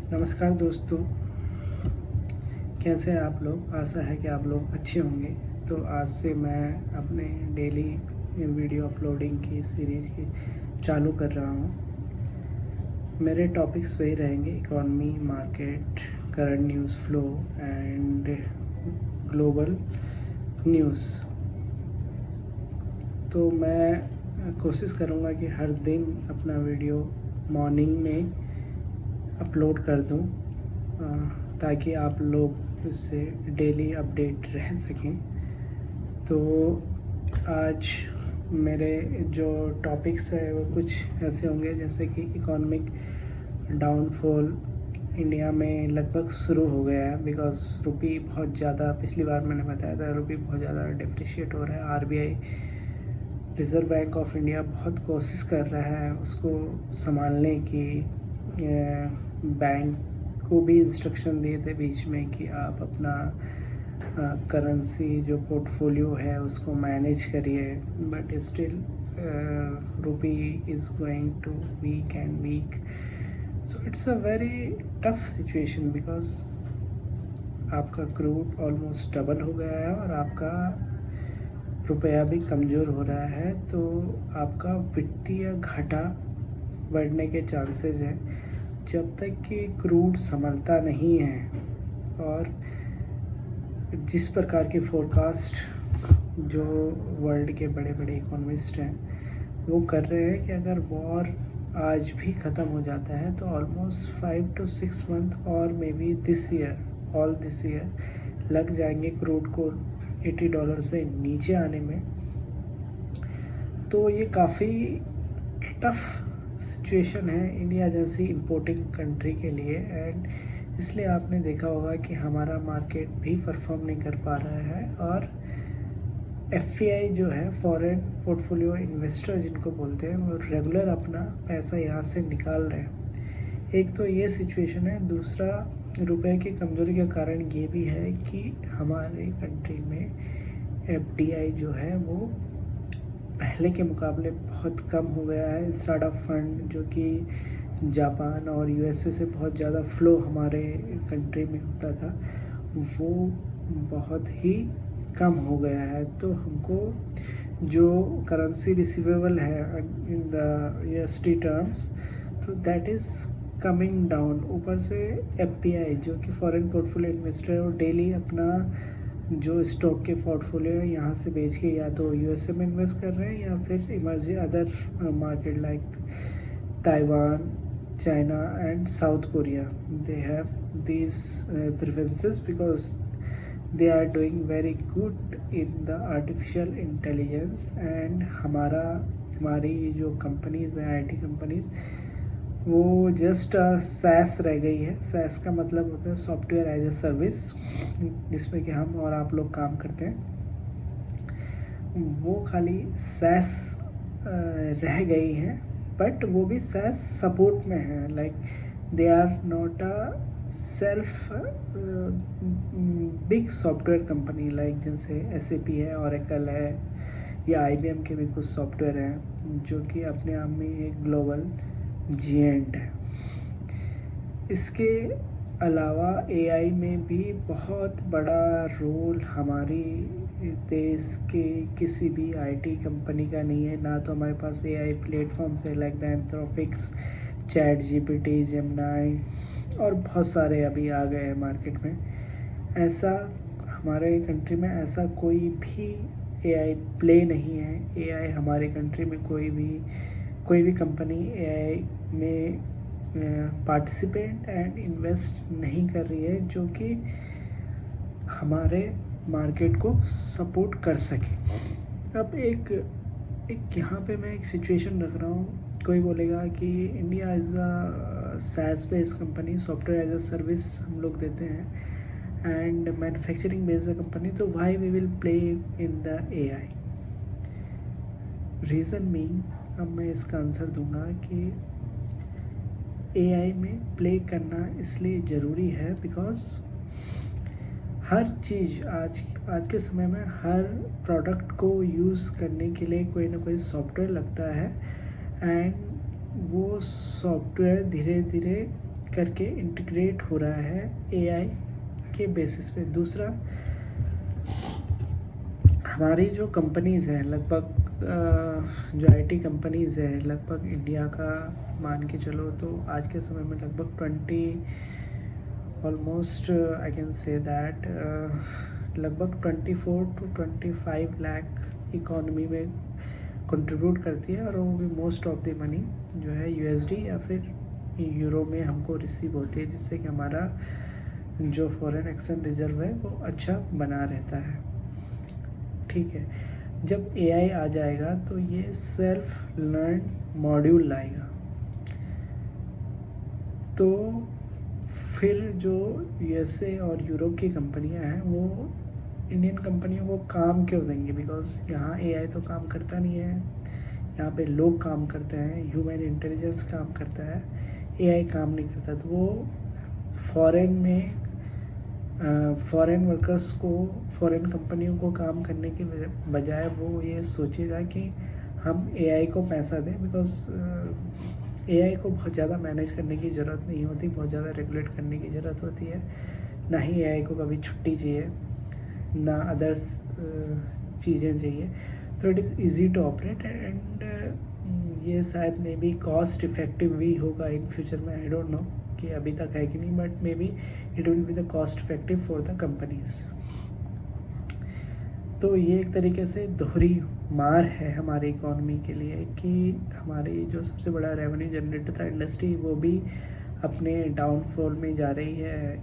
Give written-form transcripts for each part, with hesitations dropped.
नमस्कार दोस्तों, कैसे हैं आप लोग? आशा है कि आप लोग अच्छे होंगे। तो आज से मैं अपने डेली वीडियो अपलोडिंग की सीरीज़ की चालू कर रहा हूँ। मेरे टॉपिक्स वही रहेंगे: economy, market, current news flow and global news. तो मैं कोशिश करूँगा कि हर दिन अपना वीडियो मॉर्निंग में अपलोड कर दूँ, ताकि आप लोग इससे डेली अपडेट रह सकें। तो आज मेरे जो टॉपिक्स है वो कुछ ऐसे होंगे जैसे कि इकोनॉमिक डाउनफॉल इंडिया में लगभग शुरू हो गया है, बिकॉज़ रुपी बहुत ज़्यादा, पिछली बार मैंने बताया था, रुपी बहुत ज़्यादा डिप्रिशिएट हो रहा है। RBI, reserve bank of India बहुत कोशिश कर रहा है उसको संभालने की। बैंक को भी इंस्ट्रक्शन दिए थे बीच में कि आप अपना करेंसी जो पोर्टफोलियो है उसको मैनेज करिए, but still rupee is going to weak and weak. So it's a very tough situation, because आपका क्रूड ऑलमोस्ट डबल हो गया है और आपका रुपया भी कमज़ोर हो रहा है, तो आपका वित्तीय घाटा बढ़ने के चांसेस हैं जब तक कि क्रूड संभलता नहीं है। और जिस प्रकार की फोरकास्ट जो वर्ल्ड के बड़े बड़े इकोनॉमिस्ट हैं वो कर रहे हैं कि अगर वॉर आज भी ख़त्म हो जाता है तो ऑलमोस्ट 5 to 6 मंथ और मे बी दिस ईयर लग जाएंगे क्रूड को $80 से नीचे आने में। तो ये काफ़ी टफ सिचुएशन है इंडिया जैसी इंपोर्टिंग कंट्री के लिए, एंड इसलिए आपने देखा होगा कि हमारा मार्केट भी परफॉर्म नहीं कर पा रहा है। और एफपीआई जो है, फॉरेन पोर्टफोलियो इन्वेस्टर जिनको बोलते हैं, वो रेगुलर अपना पैसा यहाँ से निकाल रहे हैं। एक तो ये सिचुएशन है, दूसरा रुपए की कमज़ोरी के कारण ये भी है कि हमारे कंट्री में एफडीआई जो है वो पहले के मुकाबले बहुत कम हो गया है। स्टार्टअप फंड जो कि जापान और यूएसए से बहुत ज़्यादा फ्लो हमारे कंट्री में होता था, वो बहुत ही कम हो गया है। तो हमको जो करेंसी रिसीवेबल है इन द यूएसडी टर्म्स, तो दैट इज़ कमिंग डाउन। ऊपर से एफपीआई जो कि फॉरेन पोर्टफोलियो इन्वेस्टर है, वो डेली अपना जो स्टॉक के पोर्टफोलियो है यहाँ से बेच के या तो यूएसए में इन्वेस्ट कर रहे हैं या फिर emerging other market like Taiwan, China and South Korea. They have these preferences because they are doing very good in the artificial intelligence. And हमारी जो कंपनीज़ हैं, आईटी कंपनीज़, वो जस्ट सैस रह गई है। सैस का मतलब होता है सॉफ्टवेयर एज ए सर्विस, जिसमें कि हम और आप लोग काम करते हैं। वो खाली सैस रह गई हैं, बट वो भी सैस सपोर्ट में है। Like they are not a self big software company, like जैसे SAP है, ओरेकल है, या IBM के भी कुछ सॉफ्टवेयर हैं जो कि अपने आप में एक ग्लोबल जिएंट है। इसके अलावा AI में भी बहुत बड़ा रोल हमारी देश के किसी भी IT कंपनी का नहीं है। ना तो हमारे पास AI प्लेटफॉर्म्स है लाइक द एंथ्रोपिक्स, ChatGPT, जेमिनी और बहुत सारे अभी आ गए हैं मार्केट में। ऐसा हमारे कंट्री में ऐसा कोई भी AI प्ले नहीं है। AI हमारे कंट्री में कोई भी कंपनी AI में पार्टिसिपेट एंड इन्वेस्ट नहीं कर रही है जो कि हमारे मार्केट को सपोर्ट कर सके। अब एक यहाँ पे मैं एक सिचुएशन रख रहा हूँ। कोई बोलेगा कि India is a SaaS based company, software as a service हम लोग देते हैं, एंड मैन्युफैक्चरिंग बेस्ड कंपनी, तो why we will play in the AI? Reason mean, अब मैं इसका आंसर दूंगा कि AI में प्ले करना इसलिए ज़रूरी है बिकॉज हर चीज़ आज के समय में हर प्रोडक्ट को यूज़ करने के लिए कोई ना कोई सॉफ्टवेयर लगता है, एंड वो सॉफ्टवेयर धीरे धीरे करके इंटीग्रेट हो रहा है एआई के बेसिस पे। दूसरा, हमारी जो कंपनीज़ हैं लगभग जो आईटी कंपनीज़ है लगभग इंडिया का मान के चलो तो आज के समय में लगभग 20 almost I can say that लगभग 24 to 25 लाख इकॉनमी में कंट्रीब्यूट करती है, और वो भी मोस्ट ऑफ द मनी जो है यूएसडी या फिर यूरो में हमको रिसीव होती है, जिससे कि हमारा जो फॉरेन एक्सचेंज रिजर्व है वो अच्छा बना रहता है। ठीक है, जब एआई आ जाएगा तो ये सेल्फ लर्न मॉड्यूल लाएगा, तो फिर जो यूएसए और यूरोप की कंपनियां हैं वो इंडियन कंपनियों को काम क्यों देंगे? बिकॉज यहाँ एआई तो काम करता नहीं है, यहाँ पे लोग काम करते हैं, ह्यूमन इंटेलिजेंस काम करता है, एआई काम नहीं करता। तो वो फॉरेन में फॉरेन वर्कर्स को, फॉरेन कंपनियों को काम करने के बजाय वो ये सोचेगा कि हम एआई को पैसा दें, बिकॉज एआई को बहुत ज़्यादा मैनेज करने की ज़रूरत नहीं होती, बहुत ज़्यादा रेगुलेट करने की ज़रूरत होती है, ना ही एआई को कभी छुट्टी चाहिए, ना अदर्स चीज़ें चाहिए। तो it is easy to operate and ये शायद मे बी कॉस्ट इफ़ेक्टिव भी होगा इन फ्यूचर में। आई डोंट नो कि अभी तक है कि नहीं, but may be it will be the cost effective for the companies. तो ये एक तरीके से दोहरी मार है हमारी इकोनॉमी के लिए कि हमारी जो सबसे बड़ा रेवेन्यू जनरेटर था इंडस्ट्री, वो भी अपने डाउनफॉल में जा रही है,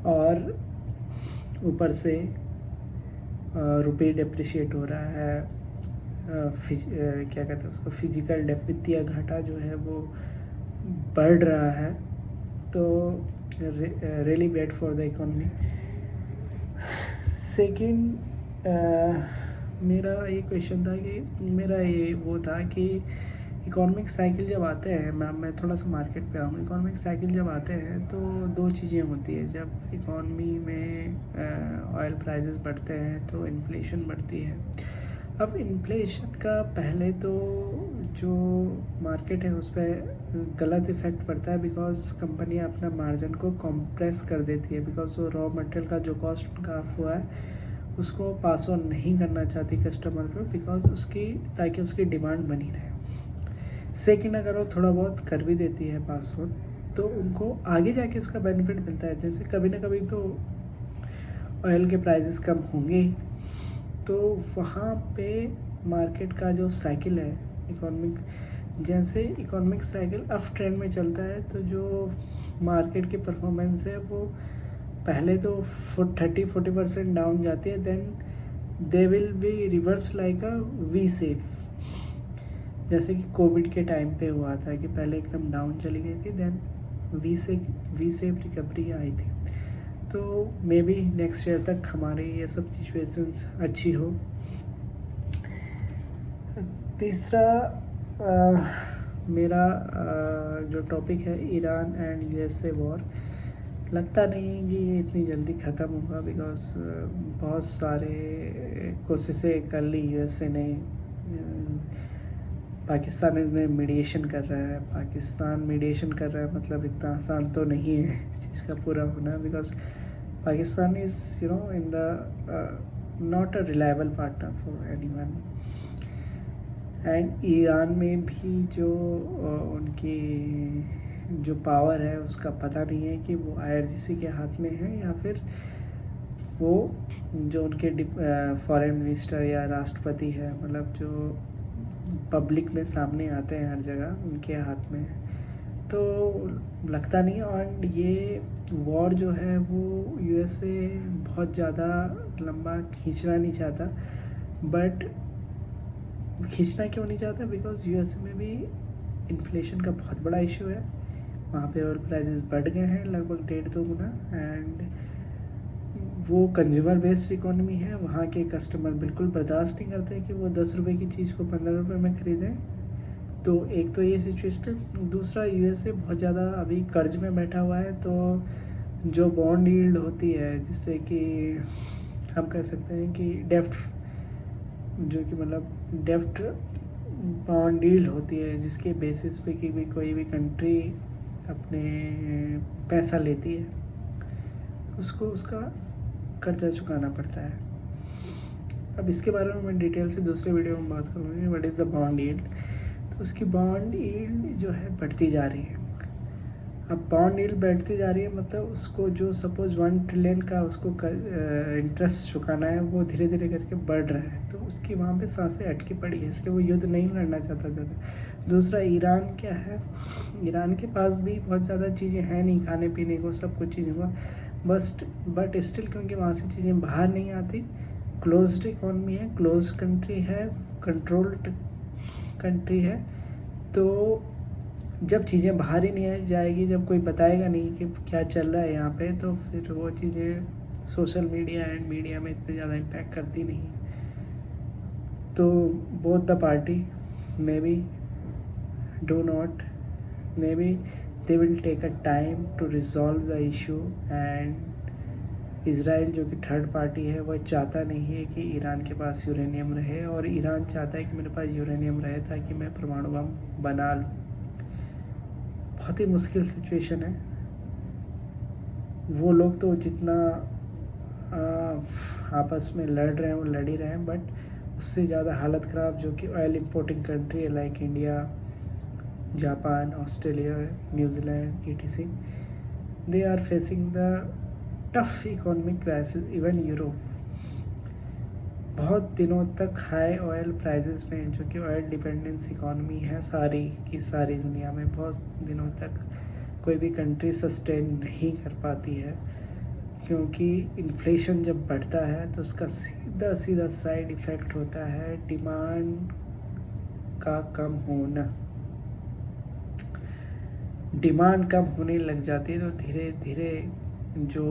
और ऊपर से रुपये डिप्रिशिएट हो रहा है, क्या कहते हैं उसको, फिजिकल वित्तीय घाटा जो है वो बढ़ रहा है। तो really bad for the economy. Second, मेरा ये क्वेश्चन था कि मेरा ये वो था कि इकोनॉमिक साइकिल जब आते हैं, मैं थोड़ा सा मार्केट पे आऊँ, इकोनॉमिक साइकिल जब आते हैं तो दो चीज़ें होती है। जब इकोनॉमी में ऑयल प्राइसेस बढ़ते हैं तो इन्फ्लेशन बढ़ती है। अब इन्फ्लेशन का पहले तो जो मार्केट है उस पर गलत इफ़ेक्ट पड़ता है, बिकॉज कंपनियां अपना मार्जिन को कॉम्प्रेस कर देती है, बिकॉज वो रॉ मटेरियल का जो कॉस्ट उनका अप हुआ है उसको पास ऑन नहीं करना चाहती कस्टमर को, बिकॉज उसकी, ताकि उसकी डिमांड बनी रहे। सेकंड, अगर वो थोड़ा बहुत कर भी देती है पास ऑन तो उनको आगे जाके इसका बेनिफिट मिलता है। जैसे कभी ना कभी तो ऑयल के प्राइसेस कम होंगे ही, तो वहाँ पे मार्केट का जो साइकिल है इकोनॉमिक, जैसे इकोनॉमिक साइकिल अप ट्रेंड में चलता है तो जो मार्केट की परफॉर्मेंस है वो पहले तो 30-40% डाउन जाती है, then they will be reverse like a V shape, जैसे कि कोविड के टाइम पे हुआ था कि पहले एकदम डाउन चली गई थी, देन वी शेप रिकवरी आई थी। तो मे बी नेक्स्ट ईयर तक हमारे ये सब सिचुएशंस अच्छी हो। तीसरा, मेरा जो टॉपिक है ईरान एंड यूएसए वॉर, लगता नहीं है कि ये इतनी जल्दी ख़त्म होगा, बिकॉज बहुत सारे कोशिशें कर ली यूएसए ने, पाकिस्तान में मीडिएशन कर रहा है, पाकिस्तान मीडिएशन कर रहा है, मतलब इतना आसान तो नहीं है इस चीज़ का पूरा होना, because Pakistan is in the not a reliable partner for anyone. And Iran में भी जो उनकी जो पावर है उसका पता नहीं है कि वो आईआरजीसी के हाथ में है या फिर वो जो उनके फॉरेन मिनिस्टर या राष्ट्रपति है, मतलब जो पब्लिक में सामने आते हैं हर जगह, उनके हाथ में है। तो लगता नहीं है। और ये वॉर जो है वो यूएसए बहुत ज़्यादा लंबा खींचना नहीं चाहता, बट खींचना क्यों नहीं चाहता, बिकॉज यूएसए में भी इन्फ्लेशन का बहुत बड़ा इशू है, वहाँ पे ऑयल प्राइसेस बढ़ गए हैं लगभग 1.5-2 गुना, एंड वो कंज्यूमर बेस्ड इकोनॉमी है, वहाँ के कस्टमर बिल्कुल बर्दाश्त नहीं करते कि वो 10 रुपये की चीज़ को 15 रुपये में ख़रीदें। तो एक तो ये सिचुएशन है। दूसरा, यूएसए बहुत ज़्यादा अभी कर्ज में बैठा हुआ है, तो जो बॉन्ड यील्ड होती है, जिससे कि हम कह सकते हैं कि डेफ्ट, जो कि मतलब डेफ्ट बॉन्ड यील्ड होती है, जिसके बेसिस पे कि भी कोई भी कंट्री अपने पैसा लेती है, उसको उसका कर्जा चुकाना पड़ता है। अब इसके बारे में मैं डिटेल से दूसरे वीडियो में बात करूँगी, what is the bond yield. तो उसकी बॉन्ड यील्ड जो है बढ़ती जा रही है। अब बॉन्ड यील्ड बढ़ती जा रही है मतलब उसको जो सपोज 1 ट्रिलियन का उसको इंटरेस्ट चुकाना है, वो धीरे धीरे करके बढ़ रहा है, तो उसकी वहाँ पे सांसें अटकी पड़ी है, इसलिए वो युद्ध नहीं लड़ना चाहता ज़्यादा। दूसरा, ईरान क्या है, ईरान के पास भी बहुत ज़्यादा चीज़ें हैं नहीं, खाने पीने को सब कुछ चीज़ें हुआ बट स्टिल क्योंकि वहाँ से चीज़ें बाहर नहीं आती, क्लोज्ड इकॉनमी है, क्लोज कंट्री है, कंट्रोल्ड कंट्री है, तो जब चीज़ें बाहर ही नहीं जाएगी, जब कोई बताएगा नहीं कि क्या चल रहा है यहाँ पे, तो फिर वो चीज़ें सोशल मीडिया एंड मीडिया में इतने ज़्यादा इम्पैक्ट करती नहीं। तो both the party maybe do not, maybe they will take a time to resolve the issue. And Israel जो कि थर्ड पार्टी है, वह चाहता नहीं है कि ईरान के पास यूरेनियम रहे, और ईरान चाहता है कि मेरे पास यूरेनियम रहे ताकि मैं परमाणु बम बना लूँ। बहुत ही मुश्किल सिचुएशन है। वो लोग तो जितना आपस में लड़ रहे हैं वो लड़ ही रहे हैं, बट उससे ज़्यादा हालत ख़राब जो कि ऑयल इंपोर्टिंग कंट्री है like India, Japan, Australia, New Zealand etc, they are facing the tough economic crisis. Even Europe बहुत दिनों तक हाई ऑयल प्राइसेस में, जो कि ऑयल डिपेंडेंस इकॉनमी है सारी की सारी दुनिया में, बहुत दिनों तक कोई भी कंट्री सस्टेन नहीं कर पाती है, क्योंकि इन्फ्लेशन जब बढ़ता है तो उसका सीधा सीधा साइड इफ़ेक्ट होता है डिमांड का कम होना। डिमांड कम होने लग जाती है तो धीरे धीरे जो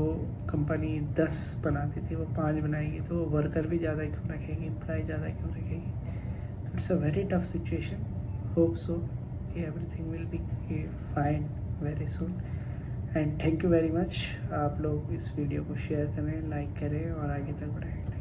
कंपनी 10 बनाती थी वो 5 बनाएगी, तो वर्कर भी ज़्यादा क्यों रखेगी, एम्प्लॉय ज़्यादा क्यों रखेगी। तो it's a very tough situation. Hope so कि everything will be fine very soon. And thank you very much. आप लोग इस वीडियो को शेयर करें, लाइक करें और आगे तक बढ़ाएं।